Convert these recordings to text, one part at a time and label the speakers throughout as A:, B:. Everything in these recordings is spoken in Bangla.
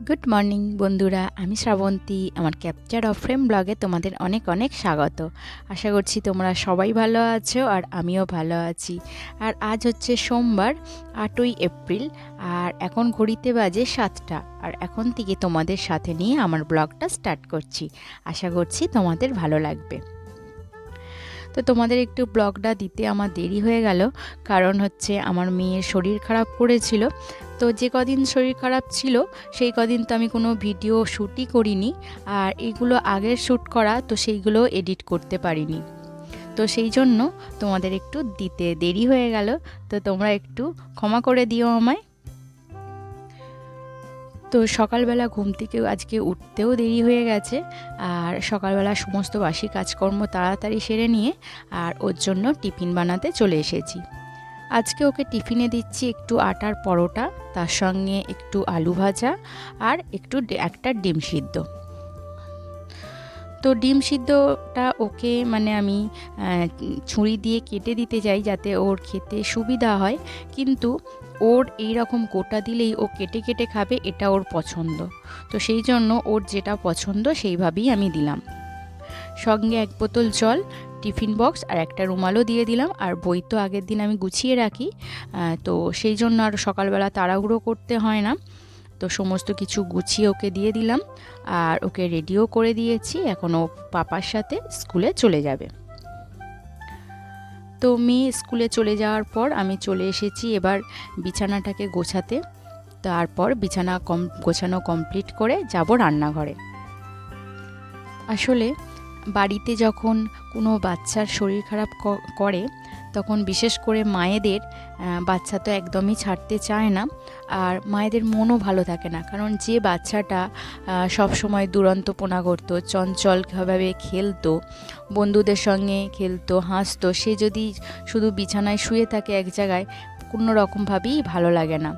A: গুড মর্নিং বন্ধুরা, আমি শ্রাবন্তী। আমার ক্যাপচার অফ ফ্রেম ব্লগে তোমাদের অনেক অনেক স্বাগত। আশা করছি তোমরা সবাই ভালো আছো আর আমিও ভালো আছি। আর আজ হচ্ছে সোমবার, 8ই এপ্রিল। আর এখন ঘড়িতে বাজে 7টা। আর এখন থেকে তোমাদের সাথে নিয়ে আমার ব্লগটা স্টার্ট করছি। আশা করছি তোমাদের ভালো লাগবে। তো তোমাদের একটু ব্লগটা দিতে আমার দেরি হয়ে গেল, কারণ হচ্ছে আমার মেয়ের শরীর খারাপ করেছিল। তো যে কদিন শরীর খারাপ ছিল সেই কদিন তো আমি কোনো ভিডিও শ্যুটই করিনি, আর এইগুলো আগের শ্যুট করা, তো সেইগুলো এডিট করতে পারিনি। তো সেই জন্য তোমাদের একটু দিতে দেরি হয়ে গেল, তো তোমরা একটু ক্ষমা করে দিও আমায়। তো সকালবেলা ঘুম থেকে আজকে উঠতেও দেরি হয়ে গেছে, আর সকালবেলা সমস্ত বাসি কাজকর্ম তাড়াতাড়ি সেরে নিয়ে আর ওর জন্য টিফিন বানাতে চলে এসেছি। আজকে ওকে টিফিনে দিচ্ছি একটু আটার পরোটা, তার সঙ্গে একটু আলু ভাজা আর একটা ডিম সিদ্ধ। তো ডিম সিদ্ধটা ওকে আমি ছুরি দিয়ে কেটে দিতে চাই যাতে ওর খেতে সুবিধা হয়, কিন্তু ওর এই রকম গোটা দিলেই ও কেটে কেটে খাবে, এটা ওর পছন্দ। তো সেই জন্য ওর যেটা পছন্দ সেইভাবেই আমি দিলাম। সঙ্গে 1 বোতল জল, টিফিন বক্স আর একটা রুমালও দিয়ে দিলাম। আর বই তো আগের দিন আমি গুছিয়ে রাখি, তো সেই জন্য আর সকালবেলা তাড়াহুড়ো করতে হয় না। তো সমস্ত কিছু গুছিয়ে ওকে দিয়ে দিলাম, আর ওকে রেডিও করে দিয়েছি। এখন ও পাপার সাথে স্কুলে চলে যাবে। তো মেয়ে স্কুলে চলে যাওয়ার পর আমি চলে এসেছি এবার বিছানাটাকে গোছাতে। তারপর বিছানা গোছানো কমপ্লিট করে যাব রান্নাঘরে। আসলে বাড়িতে যখন কোনো বাচ্চার শরীর খারাপ করে, তখন বিশেষ করে মায়েদের, বাচ্চা তো একদমই ছাড়তে চায় না, আর মায়েদের মনও ভালো থাকে না। কারণ যে বাচ্চাটা সবসময় দুরন্তপনা করতো, চঞ্চলভাবে খেলতো, বন্ধুদের সঙ্গে খেলতো, হাসতো, সে যদি শুধু বিছানায় শুয়ে থাকে এক জায়গায়, কোনো রকমভাবেই ভালো লাগে না।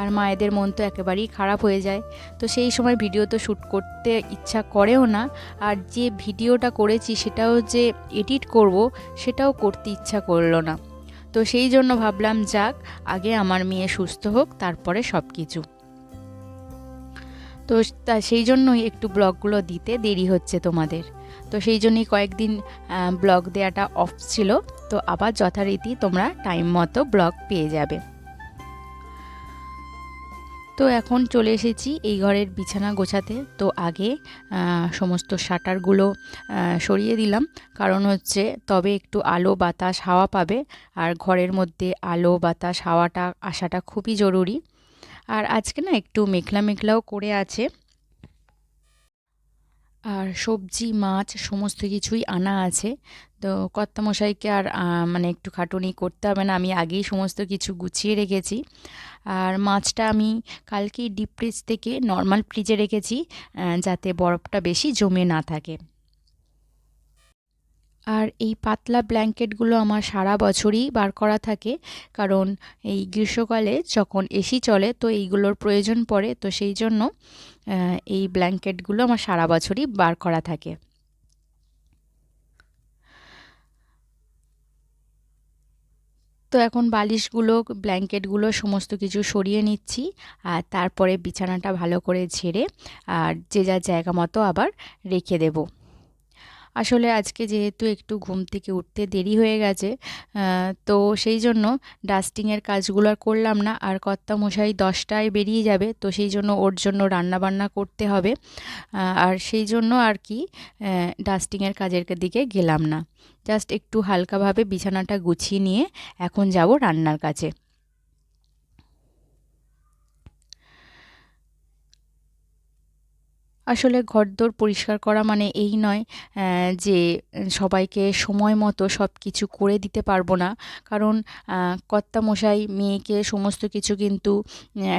A: আর মায়েদের মন তো একেবারেই খারাপ হয়ে যায়। তো সেই সময় ভিডিও তো শ্যুট করতে ইচ্ছা করেও না, আর যে ভিডিওটা করেছি সেটাও যে এডিট করব সেটাও করতে ইচ্ছা করলো না। তো সেই জন্য ভাবলাম যাক, আগে আমার মেয়ে সুস্থ হোক, তারপরে সব কিছু। তো সেই জন্যই একটু ব্লগগুলো দিতে দেরি হচ্ছে তোমাদের। তো সেই জন্যই কয়েকদিন ব্লগ দেওয়াটা অফ ছিল। তো আবার যথারীতি তোমরা টাইম মতো ব্লগ পেয়ে যাবে। তো এখন চলে এসেছি এই ঘরের বিছানা গোছাতে। তো আগে সমস্ত শাটারগুলো সরিয়ে দিলাম, কারণ হচ্ছে তবে একটু আলো বাতাস হাওয়া পাবে, আর ঘরের মধ্যে আলো বাতাস হাওয়াটা আসাটা খুবই জরুরি। আর আজকে না একটু মেঘলা মেঘলাও করে আছে, আর সবজি মাছ সমস্ত কিছুই আনা আছে। তো কর্তামশাইকে আর একটু খাটুনি করতে হবে না, আমি আগেই সমস্ত কিছু গুছিয়ে রেখেছি। আর মাছটা আমি কালকেই ডিপ ফ্রিজ থেকে নর্মাল ফ্রিজে রেখেছি, যাতে বরফটা বেশি জমে না থাকে। আর এই পাতলা ব্ল্যাঙ্কেটগুলো আমার সারা বছরই বার করা থাকে, কারণ এই গ্রীষ্মকালে যখন এসি চলে তো এইগুলোর প্রয়োজন পড়ে। তো সেই জন্য এই ব্ল্যাঙ্কেটগুলো আমার সারা বছরই বার করা থাকে। তো এখন বালিশগুলো, ব্ল্যাঙ্কেটগুলো সমস্ত কিছু সরিয়ে নিচ্ছি, আর তারপরে বিছানাটা ভালো করে ঝেড়ে আর যে যার জায়গা মতো আবার রেখে দেব। আসলে আজকে যেহেতু একটু ঘুম থেকে উঠতে দেরি হয়ে গেছে, তো সেই জন্য ডাস্টিংয়ের কাজগুলো আর করলাম না। আর কর্তামশাই 10টায় বেরিয়ে যাবে, তো সেই জন্য ওর জন্য রান্নাবান্না করতে হবে, আর সেই জন্য আর কি ডাস্টিংয়ের কাজের দিকে গেলাম না। জাস্ট একটু হালকাভাবে বিছানাটা গুছিয়ে নিয়ে এখন যাব রান্নার কাছে। আসলে ঘরদোর পরিষ্কার করা মানে এই নয় যে সবাইকে সময় মতো সব কিছু করে দিতে পারবো না। কারণ কর্তামশাই মেয়েকে সমস্ত কিছু কিন্তু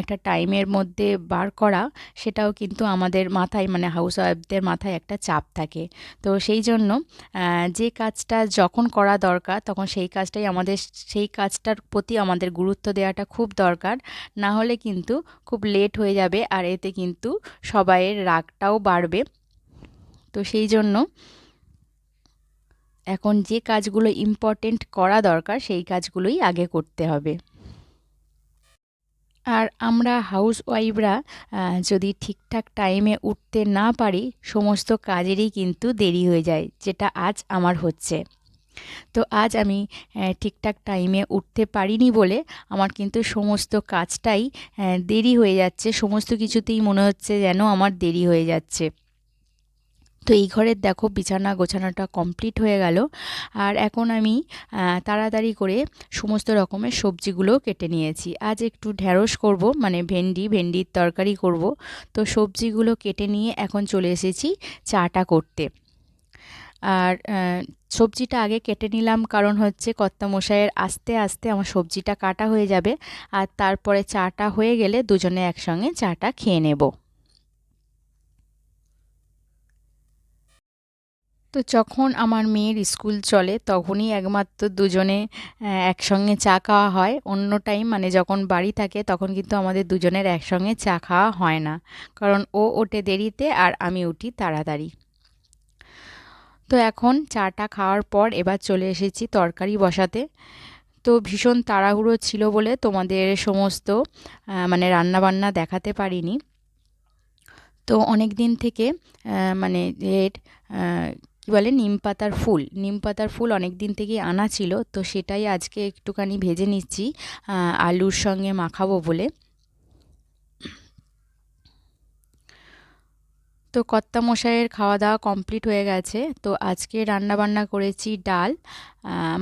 A: একটা টাইমের মধ্যে বার করা, সেটাও কিন্তু আমাদের মাথায়, হাউস ওয়াইফদের মাথায় একটা চাপ থাকে। তো সেই জন্য যে কাজটা যখন করা দরকার তখন সেই কাজটার প্রতি আমাদের গুরুত্ব দেওয়াটা খুব দরকার। না হলে কিন্তু খুব লেট হয়ে যাবে, আর এতে কিন্তু সবাইয়ের রাগটাও বাড়বে। তো সেই জন্য এখন যে কাজগুলো ইম্পর্টেন্ট করা দরকার সেই কাজগুলোই আগে করতে হবে। আর আমরা হাউসওয়াইফরা যদি ঠিকঠাক টাইমে উঠতে না পারি, সমস্ত কাজেরই কিন্তু দেরি হয়ে যায়, যেটা আজ আমার হচ্ছে। তো আজ আমি ঠিকঠাক টাইমে উঠতে পারিনি বলে আমার কিন্তু সমস্ত কাজটাই দেরি হয়ে যাচ্ছে। সমস্ত কিছুতেই মনে হচ্ছে যেন আমার দেরি হয়ে যাচ্ছে। তো এই ঘরের দেখো বিছানা গোছানোটা কমপ্লিট হয়ে গেল। আর এখন আমি তাড়াতাড়ি করে সমস্ত রকমের সবজিগুলো কেটে নিয়েছি। আজ একটু ঢ্যাঁড়স করব, মানে ভেন্ডির তরকারি করব। তো সবজিগুলো কেটে নিয়ে এখন চলে এসেছি চাটা করতে। আর সবজিটা আগে কেটে নিলাম, কারণ হচ্ছে কর্তামশাইয়ের আস্তে আস্তে আমার সবজিটা কাটা হয়ে যাবে। আর তারপরে চাটা হয়ে গেলে দুজনে একসঙ্গে চাটা খেয়ে নেব। তো যখন আমার মেয়ের স্কুল চলে তখনই একমাত্র দুজনে একসঙ্গে চা খাওয়া হয়। অন্য টাইম, মানে যখন বাড়ি থাকে তখন কিন্তু আমাদের দুজনের একসঙ্গে চা খাওয়া হয় না, কারণ ও ওঠে দেরিতে আর আমি উঠি তাড়াতাড়ি। তো এখন চাটা খাওয়ার পর এবার চলে এসেছি তরকারি বসাতে। তো ভীষণ তাড়াহুড়ো ছিল বলে তোমাদের সমস্ত মানে রান্নাবান্না দেখাতে পারিনি। তো অনেক দিন থেকে মানে এর কী বলে নিম পাতার ফুল অনেক দিন থেকেই আনা ছিল, তো সেটাই আজকে একটুখানি ভেজে নিচ্ছি আলুর সঙ্গে মাখাবো বলে। তো কর্তামশাইয়ের খাওয়া দাওয়া কমপ্লিট হয়ে গেছে। তো আজকে রান্না বান্না করেছি ডাল,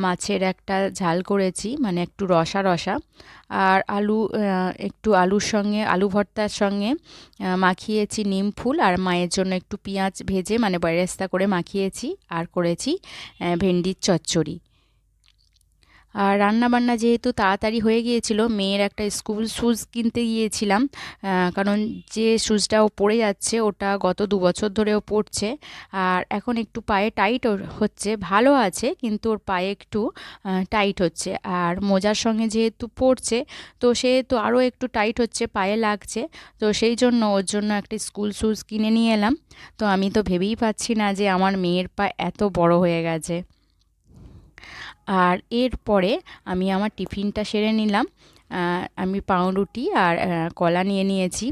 A: মাছের একটা ঝাল করেছি, মানে একটু রসা রসা, আর একটু আলুর সঙ্গে আলু ভর্তার সঙ্গে মাখিয়েছি নিম ফুল, আর মায়ের জন্য একটু পেঁয়াজ ভেজে মানে বেরেস্তা করে মাখিয়েছি, আর করেছি ভেন্ডির চচ্চড়ি। আর রান্নাবান্না যেহেতু তাড়াতাড়ি হয়ে গিয়েছিল, মেয়ের একটা স্কুল শ্যুজ কিনতে গিয়েছিলাম, কারণ যে শ্যুজটা ও পরে যাচ্ছে ওটা গত 2 বছর ধরে ও পরছে। আর এখন একটু পায়ে টাইট হচ্ছে, ভালো আছে কিন্তু ওর পায়ে একটু টাইট হচ্ছে। আর মোজার সঙ্গে যেহেতু পরছে, তো সেহেতু আরও একটু টাইট হচ্ছে, পায়ে লাগছে। তো সেই জন্য ওর জন্য একটা স্কুল শ্যুজ কিনে নিয়ে এলাম। তো আমি তো ভেবেই পাচ্ছি না যে আমার মেয়ের পা এত বড় হয়ে গেছে। আর এরপরে আমি আমার টিফিনটা সেরে নিলাম। আমি পাউরুটি আর কলা নিয়ে নিয়েছি।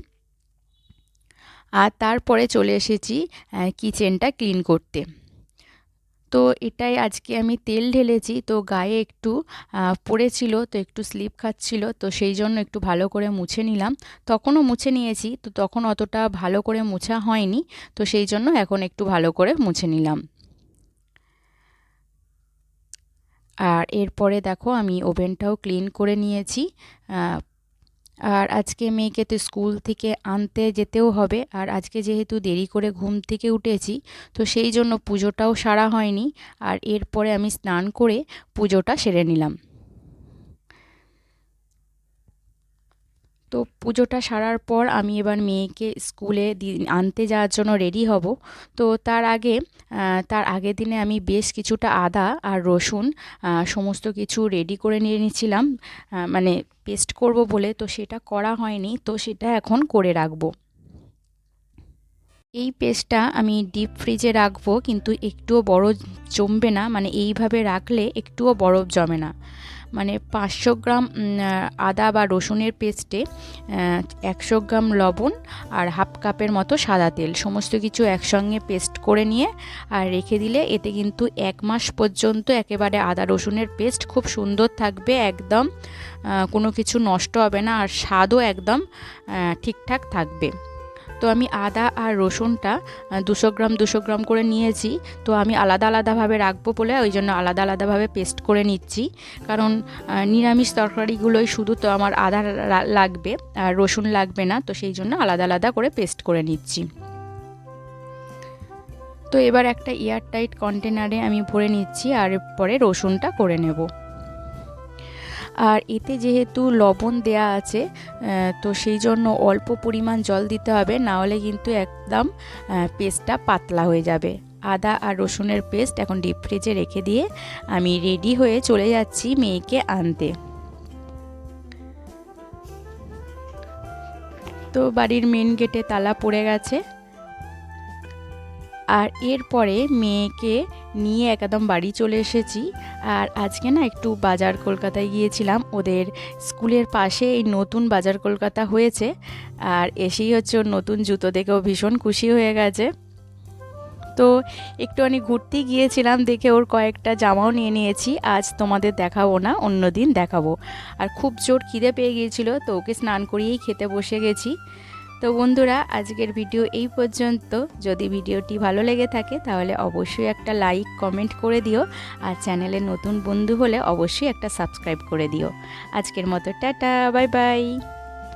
A: আর তারপরে চলে এসেছি কিচেনটা ক্লিন করতে। তো এটাই আজকে আমি তেল ঢেলেছি, তো গায়ে একটু পড়েছিল, তো একটু স্লিপ খাচ্ছিল, তো সেই জন্য একটু ভালো করে মুছে নিলাম। তখনও মুছে নিয়েছি, তো তখন অতটা ভালো করে মোছা হয়নি, তো সেই জন্য এখন একটু ভালো করে মুছে নিলাম। আর এরপরে দেখো আমি ওভেনটাও ক্লিন করে নিয়েছি। আর আজকে মেয়েকে তো স্কুল থেকে আনতে যেতেও হবে, আর আজকে যেহেতু দেরি করে ঘুম থেকে উঠেছি, তো সেই জন্য পুজোটাও সারা হয়নি। আর এরপরে আমি স্নান করে পুজোটা সেরে নিলাম। তো পুজোটা সারার পর আমি এবার মেয়েকে স্কুলে আনতে যাওয়ার জন্য রেডি হব। তো তার আগের দিনে আমি বেশ কিছুটা আদা আর রসুন সমস্ত কিছু রেডি করে নিয়ে নিয়েছিলাম, মানে পেস্ট করব বলে, তো সেটা করা হয়নি, তো সেটা এখন করে রাখবো। এই পেস্টটা আমি ডিপ ফ্রিজে রাখবো, কিন্তু একটুও বরফ জমবে না, মানে এইভাবে রাখলে একটুও বরফ জমে না। মানে 500 গ্রাম আদা বা রসুনের পেস্টে 100 গ্রাম লবণ আর হাফ কাপের মতো সাদা তেল, সমস্ত কিছু একসঙ্গে পেস্ট করে নিয়ে আর রেখে দিলে এতে কিন্তু 1 মাস পর্যন্ত একেবারে আদা রসুনের পেস্ট খুব সুন্দর থাকবে, একদম কোনো কিছু নষ্ট হবে না, আর স্বাদও একদম ঠিকঠাক থাকবে। তো আমি আদা আর রসুনটা 200 গ্রাম করে নিয়েছি। তো আমি আলাদা আলাদাভাবে রাখবো বলে ওই জন্য আলাদা আলাদাভাবে পেস্ট করে নিচ্ছি, কারণ নিরামিষ তরকারিগুলোই শুধু তো আমার আদা লাগবে আর রসুন লাগবে না, তো সেই জন্য আলাদা আলাদা করে পেস্ট করে নিচ্ছি। তো এবার একটা এয়ারটাইট কন্টেনারে আমি ভরে নিচ্ছি, আর পরে রসুনটা করে নেব। আর এতে যেহেতু লবণ দেয়া আছে, তো সেই জন্য অল্প পরিমাণ জল দিতে হবে, না হলে কিন্তু একদম পেস্টটা পাতলা হয়ে যাবে। আদা আর রসুনের পেস্ট এখন ডিপ ফ্রিজে রেখে দিয়ে আমি রেডি হয়ে চলে যাচ্ছি মেয়েকে আনতে। তো বাড়ির মেন গেটে তালা পড়ে গেছে। আর এরপরে মেয়েকে নিয়ে একদম বাড়ি চলে এসেছি। আর আজকে না একটু বাজার কলকাতায় গিয়েছিলাম, ওদের স্কুলের পাশে এই নতুন বাজার কলকাতা হয়েছে। আর এসেই হচ্ছে ওর নতুন জুতো দেখেও ভীষণ খুশি হয়ে গেছে। তো একটুখানি ঘুরতে গিয়েছিলাম, দেখে ওর কয়েকটা জামাও নিয়ে নিয়েছি। আজ তোমাদের দেখাবো না, অন্য দিন দেখাবো। আর খুব জোর খিদে পেয়ে গিয়েছিল, তো ওকে স্নান করিয়েই খেতে বসে গেছি। তো বন্ধুরা, আজকের ভিডিও এই পর্যন্ত। যদি ভিডিওটি ভালো লেগে থাকে তাহলে অবশ্যই একটা লাইক কমেন্ট করে দিও। আর চ্যানেলে নতুন বন্ধু হলে অবশ্যই একটা সাবস্ক্রাইব করে দিও। আজকের মতো টাটা, বাই বাই।